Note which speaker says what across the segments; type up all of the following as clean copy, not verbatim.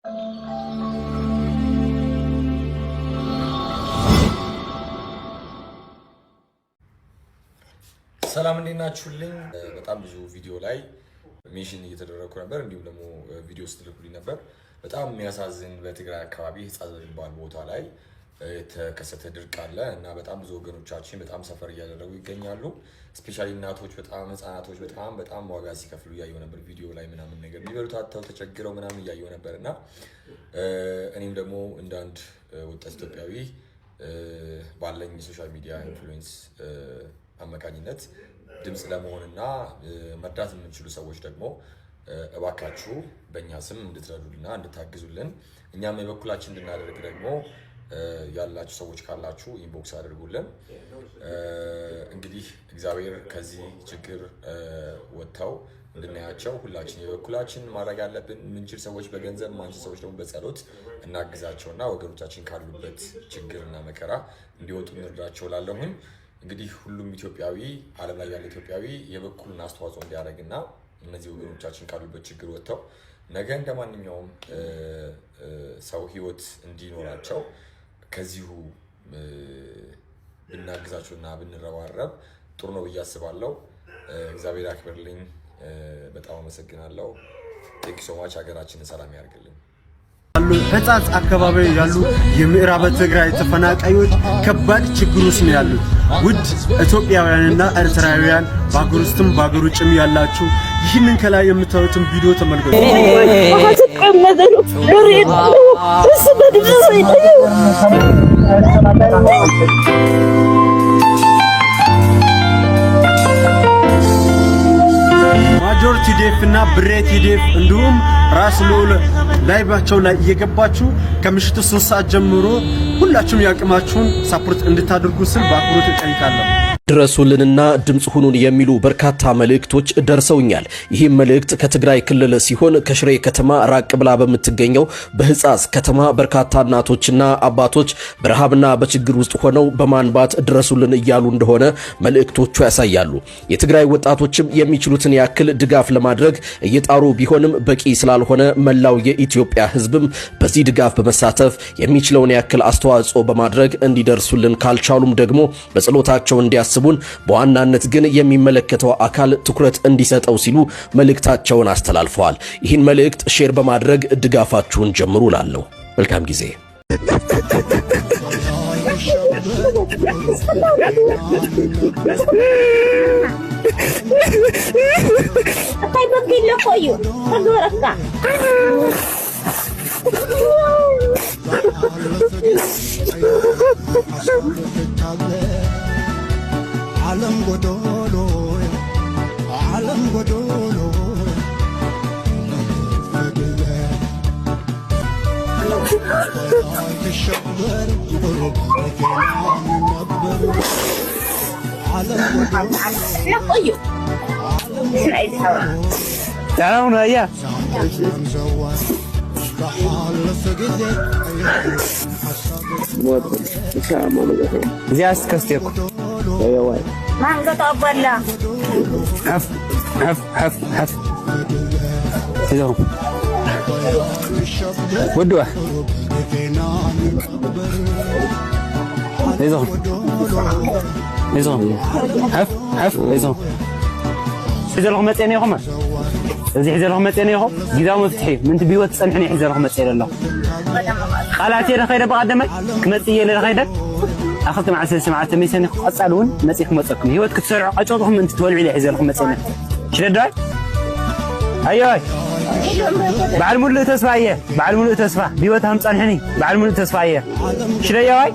Speaker 1: ሰላም እንዴናችሁልኝ በጣም ብዙ ቪዲዮ ላይ ሜንሽን እየተደረኩ ነበር እንዲሁም ደግሞ ቪዲዮ ስትልኩልኝ ነበር በጣም የሚያሳዝን በትግራይ አካባቢ ህጻን በሚባል ቦታ ላይ የተከሰተ ድርቅ አለ እና በጣም ብዙ ወገኖቻችን በጣም ሰፈር እያደረጉ ይገኛሉ ስፔሻሊ እናቶች በጣም ህፃናቶች በጣም ዋጋ ሲከፍሉ ያየው ነበር ቪዲዮ ላይ ምናምን ነገር ሊበሉት አጥተው ተቸግረው ምናምን ያየው ነበርና እኔም ደግሞ እንደ አንድ ወጣት ኢትዮጵያዊ ባለኝ ሶሻል ሚዲያ ኢንፍሉዌንስ አመካኝነት ድምጽ ለመሆንና መርዳት የምንችሉ ሰዎች ደግሞ እባካችሁ በእኛ ስም እንድትረዱልና እንድታግዙልን እኛም የበኩላችን እንድናደርግ ደግሞ ያላችሁ ሰዎች ካላችሁ ኢንቦክስ አድርጉልን እንግዲህ እግዚአብሔር ከዚህ ችግር ወጣው እንድናያቸው ሁላችን የበኩላችን ማድረግ ያለብን ምንችል ሰዎች በገንዘብ ማንችል ሰዎች ደግሞ በጸሎት እናግዛቸውና ወገኖቻችን ካሉበት ችግርና መከራ እንዲወጡ እንርዳቸው ላለሁኝ እንግዲህ ሁሉም ኢትዮጵያዊ ዓለም ላይ ያለ ኢትዮጵያዊ የበኩሉን አስተዋጽኦ እንዲያደርግና እነዚህ ወገኖቻችን ካሉበት ችግር ወጣው ነገ እንደማንኛውም ሰው ህይወት እንዲኖራቸው ከዚሁ ብናግዛቸውና ብንረባረብ ጥሩ ነው ብያስባለሁ እግዚአብሔር ያክብርልኝ በጣም አመሰግናለሁ ቴንክ ዩ ሶ ማች ሀገራችንን ሰላም ያርግልኝ
Speaker 2: ህጻጽ አካባቢ ያሉ የምዕራብ ትግራይ ተፈናቃዮች ከባድ ችግር ውስጥ ነው ያሉት ውድ ኢትዮጵያውያንና ኤርትራውያን በአገር ውስጥም በአገር ውጭም ያላችሁ ይህንን ከላይ የምታዩትን ቪዲዮ ተመልከቱ ማጆር ቲዲኤፍ እና ብሬ ቲዲኤፍ እንዲሁም ራስ ሉል ላይባቸው ላይ እየገባችሁ ከምሽቱ 3 ሰዓት ጀምሮ ሁላችሁም ያቅማችሁን ሰፖርት እንድታደርጉ ስል በአክብሮት እጠይቃለሁ
Speaker 3: ድረሱልንና ድምጽ ሁኑን የሚሉ በርካታ መልእክቶች ደርሰውኛል ይህም መልእክት ከትግራይ ክልል ሲሆን ከሽሬ ከተማ ራቅ ብላ በመትገኘው በህጻጽ ከተማ በርካታ እናቶችና አባቶች በረሃብና በችግር ውስጥ ሆነው በማንባት ድረሱልን እያሉ እንደሆነ መልእክቶቹ ያሳያሉ የትግራይ ወጣቶችም የሚችሉትን ያክል ድጋፍ ለማድረግ እየጣሩ ቢሆንም በቂ ስላልሆነ መላው የኢትዮጵያ ህዝብም በዚህ ድጋፍ በመሳተፍ የሚችለውን ያክል አስተዋጽኦ በማድረግ እንዲደርሱልን ካልቻሉም ደግሞ በጸሎታቸው እንዲያስቡን በዋናነት ግን የሚመለከተው አካል ትኩረት እንዲሰጠው ሲሉ መልእክታቸውን አስተላልፈዋል ይህን መልእክት ሼር በማድረግ ድጋፋችሁን ጀምሩ ላለው መልካም ጊዜ
Speaker 4: ዓለም ጎዶሎ تشبر
Speaker 5: تعالوا هيا زياس كستيكو ايوه
Speaker 6: ما نقطع لا
Speaker 5: حف سيدهم ودوه سيدهم حف سيدهم حزر لهم متين يا خمر زي حزر لهم متين يا خو جداو مفتحي من تبيوت تصنحني حزر لهم متين الله قالاتي لخير بقدمك كمتيه لخيرك اخذت مع سمعت ميسن قصالون مسيح مصكم هيوت كتسرع اجوطهم انت تولعي لي حزر لهم متين شرداي ايوه بعد مولو تسفايه بعد مولو تسفا بيوتهم صنحني بعد مولو تسفايه شريا واي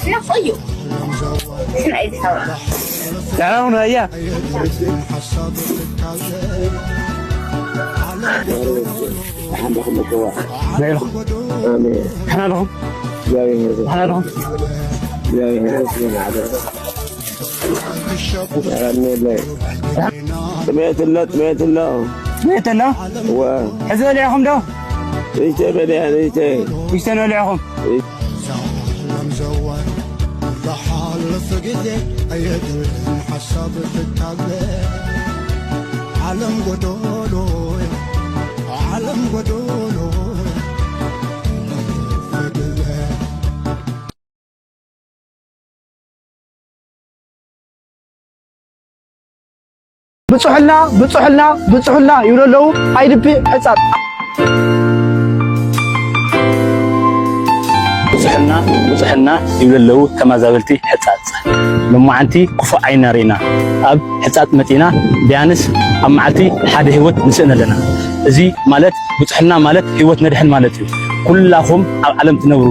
Speaker 6: لا طيب
Speaker 5: تعالوا هيا احنا لهم
Speaker 4: سمعت الله
Speaker 5: حزوا ليهم دو يشتنوا ليهم
Speaker 4: عالم قدولو ጎዶሎ
Speaker 5: ብጽሕልና ይብለለው አይድቢ ሕጻት ብጽሕልና ይብለለው ተማዛበልቲ ሕጻት ለማዓንቲ ክፉ ዓይና ሪና ኣብ ሕጻት መጢና ቢያንስ ኣብ መዓልቲ ሓደ ህይወት ንስእን ኣለና እዚ ማለት ብጽሕልና ማለት ህይወት ነድሕን ማለት እዩ ኩላኹም ኣብ ዓለም ትነብሩ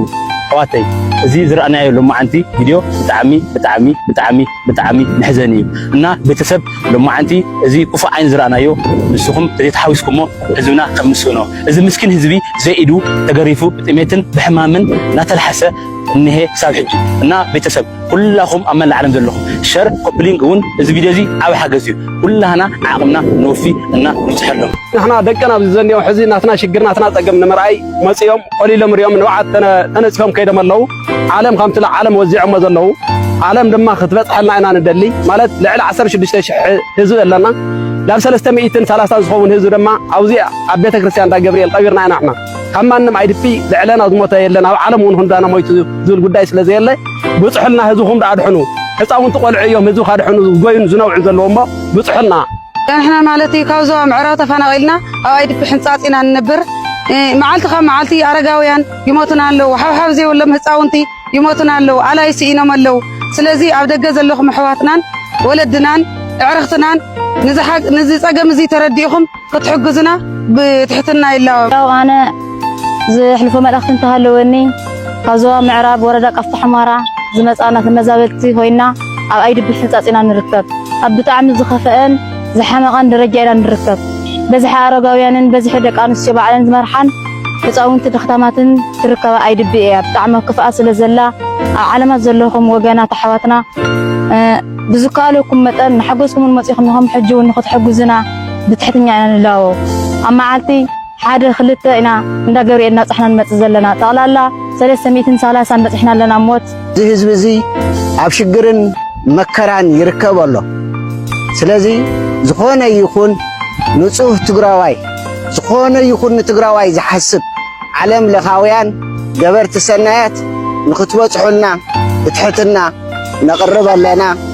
Speaker 5: حواتي زي زرعنا لما عندي فيديو بتعمي نحزني إننا بتسب لما عندي زي كفا عين زرعنا يو نسخم تريد حاوسكمو حزبنا خمسونو إذا مسكين حزبي زي إدو تجريفو بتميتن بحمامن لا تلحسه إنه سابح إننا بتسب كلهم أمل العالم ذلهم شر قبلين قون إذا فيديو زي أو حاجة زي كلها هنا عقمنا نوفي إننا نتحلهم
Speaker 7: نحنا دقنا بالزنية وحزين ناتنا شقرنا ناتنا تقمنا مرعي مسيوم قليل مريوم نوعد تنسكم كيدا ملو عالم خامت لا عالم وزيع مزلو عالم لما خطبت حنا عنا ندلي مالت لعل 16 هزو لنا لاب 330 زخون هزو لما اوزي ابيت كريستيان دا جبريل قبرنا احنا كمانم ايدبي لعلنا زموت يلنا عالم ون هندانا مويت زول غداي سلازي يله بصحلنا هزوهم دا ادحنو حصاون تقلعيهم هزو خادحنو غوين زنوع زلوهم بصحلنا
Speaker 8: احنا مالتي كاوزو معرا تفناقلنا او ايدبي حنصاصينا ننبر معالتي أرجاويان يموتون له وحوحو زي ولا مهتاونتي يموتون له على يسينا ملو سلازي عبد الجزء اللي هم حواتنا ولدنا عرختنا نزي صقم زي ترديهم كتحجزنا بتحتنا إلا
Speaker 6: أنا زي حلفوا ملأخت انتهلوني كازوا معراب وردا قفط حمارة زي مسألة في مزابلتي هوينا أو أيد بحنطاتنا نركب أبدو تعمل زخفان زي حمقان درجينا نركب بزح أرجاويان بزح دك أنس شبعان زمرحان تساوون تدختاماتن تركب أيد بيئة بتعمل كفاءة لزلا علامات زلهم وجانا تحواتنا بزكالكم متن حجزكم المسيحهم هم حجون نخد حجزنا بتحتني عن الله أما عالتي حاد خلت إنا ندقري الناس إحنا نمتزلنا طال الله 300 سنة بس إحنا لنا موت
Speaker 9: زي عبشجرن مكران يركب الله سلازي زخونه يكون نصوح تجراوي زخونه يكون تجراوي زحسب علم لخاويان جبرت السنوات نخطبت حولنا بتحتنا نقرب لنا